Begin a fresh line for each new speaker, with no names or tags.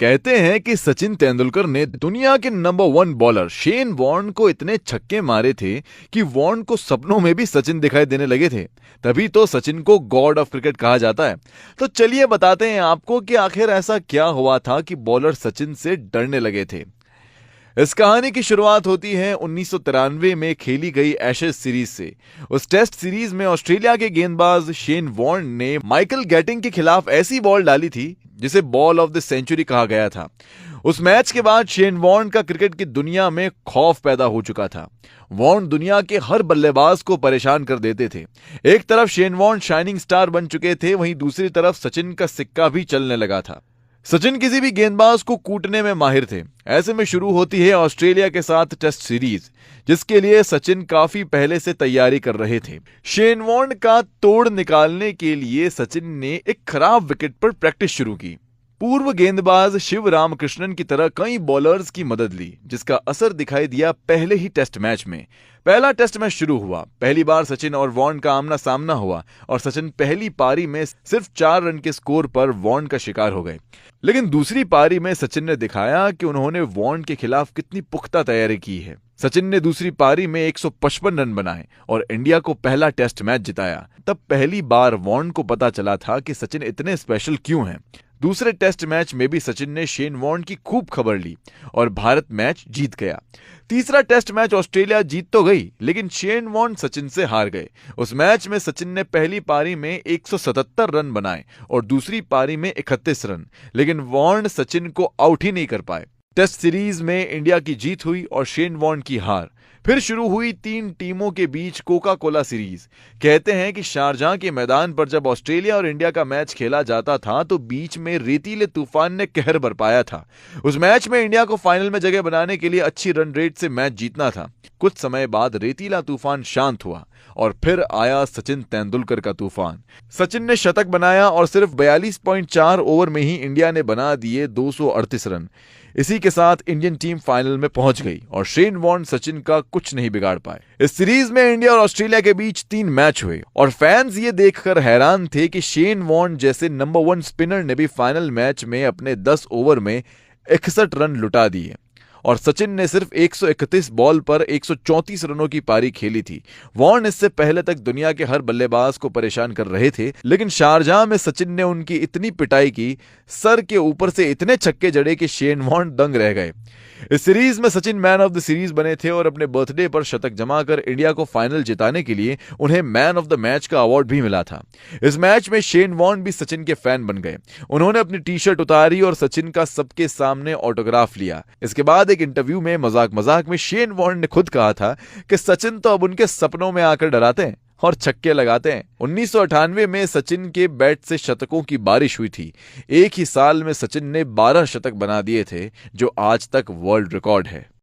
कहते हैं कि सचिन तेंदुलकर ने दुनिया के नंबर 1 बॉलर शेन वॉर्न को इतने छक्के मारे थे कि वॉर्न को सपनों में भी सचिन दिखाई देने लगे थे। तभी तो सचिन को गॉड ऑफ क्रिकेट कहा जाता है। तो चलिए बताते हैं आपको कि आखिर ऐसा क्या हुआ था कि बॉलर सचिन से डरने लगे थे। इस कहानी की शुरुआत होती है 1993 में खेली गई एशेज सीरीज से। उस टेस्ट सीरीज में ऑस्ट्रेलिया के गेंदबाज शेन वॉर्न ने माइकल गैटिंग के खिलाफ ऐसी बॉल डाली थी जिसे बॉल ऑफ द सेंचुरी कहा गया था। उस मैच के बाद शेन वॉर्न का क्रिकेट की दुनिया में खौफ पैदा हो चुका था। वॉर्न दुनिया के हर बल्लेबाज को परेशान कर देते थे। एक तरफ शेन वॉर्न शाइनिंग स्टार बन चुके थे, वहीं दूसरी तरफ सचिन का सिक्का भी चलने लगा था। सचिन किसी भी गेंदबाज को कूटने में माहिर थे। ऐसे में शुरू होती है ऑस्ट्रेलिया के साथ टेस्ट सीरीज, जिसके लिए सचिन काफी पहले से तैयारी कर रहे थे। शेन वॉर्न का तोड़ निकालने के लिए सचिन ने एक खराब विकेट पर प्रैक्टिस शुरू की। पूर्व गेंदबाज शिव रामकृष्णन की तरह कई बॉलर्स की मदद ली, जिसका असर दिखाई दिया पहले ही टेस्ट मैच में। पहला टेस्ट मैच शुरू हुआ। पहली बार सचिन और वॉर्न का आमना सामना हुआ और सचिन पहली पारी में सिर्फ 4 रन के स्कोर पर वॉर्न का शिकार हो गए। लेकिन दूसरी पारी में सचिन ने दिखाया कि उन्होंने वॉर्न के खिलाफ कितनी पुख्ता तैयारी की है। सचिन ने दूसरी पारी में 155 रन बनाए और इंडिया को पहला टेस्ट मैच जिताया। तब पहली बार वॉर्न को पता चला था कि सचिन इतने स्पेशल क्यों हैं। दूसरे टेस्ट मैच में भी सचिन ने शेन वॉर्न की खूब खबर ली और भारत मैच जीत गया। तीसरा टेस्ट मैच ऑस्ट्रेलिया जीत तो गई, लेकिन शेन वॉर्न सचिन से हार गए। उस मैच में सचिन ने पहली पारी में 177 रन बनाए और दूसरी पारी में 31 रन, लेकिन वॉर्न सचिन को आउट ही नहीं कर पाए। टेस्ट सीरीज में इंडिया की जीत हुई और शेन वॉर्न की हार। फिर शुरू हुई 3 टीमों के बीच कोका कोला सीरीज। कहते हैं कि शारजाह के मैदान पर जब ऑस्ट्रेलिया और इंडिया का मैच खेला जाता था तो बीच में रेतीले तूफान ने कहर बरपाया था। उस मैच में इंडिया को फाइनल में जगह बनाने के लिए अच्छी रन रेट से मैच जीतना था। कुछ समय बाद रेतीला तूफान शांत हुआ और फिर आया सचिन तेंदुलकर का तूफान। सचिन ने शतक बनाया और सिर्फ 42.4 ओवर में ही इंडिया ने बना दिए 238 रन। इसी के साथ इंडियन टीम फाइनल में पहुंच गई और शेन वॉर्न सचिन का कुछ नहीं बिगाड़ पाए। इस सीरीज में इंडिया और ऑस्ट्रेलिया के बीच 3 मैच हुए और फैंस ये देखकर हैरान थे कि शेन वॉर्न जैसे नंबर 1 स्पिनर ने भी फाइनल मैच में अपने 10 ओवर में 61 रन लुटा दिए और सचिन ने सिर्फ 131 बॉल पर 134 रनों की पारी खेली थी। वॉर्न इससे पहले तक दुनिया के हर बल्लेबाज को परेशान कर रहे थे, लेकिन शारजाह में सचिन ने उनकी इतनी पिटाई की, सर के ऊपर से इतने छक्के जड़े कि शेन वॉर्न दंग रह गए। इस सीरीज में Sachin man of the series बने थे और अपने बर्थडे पर शतक जमाकर इंडिया को फाइनल जिताने के लिए उन्हें मैन ऑफ द मैच का अवार्ड भी मिला था। इस मैच में शेन वॉर्न भी सचिन के फैन बन गए। उन्होंने अपनी टी-शर्ट उतारी और सचिन का सबके सामने ऑटोग्राफ लिया। इसके बाद एक इंटरव्यू में मजाक में शेन वॉर्न ने खुद कहा था कि सचिन तो अब उनके सपनों में आकर डराते हैं और छक्के लगाते हैं। 1998 में सचिन के बैट से शतकों की बारिश हुई थी। एक ही साल में सचिन ने 12 शतक बना दिए थे, जो आज तक वर्ल्ड रिकॉर्ड है।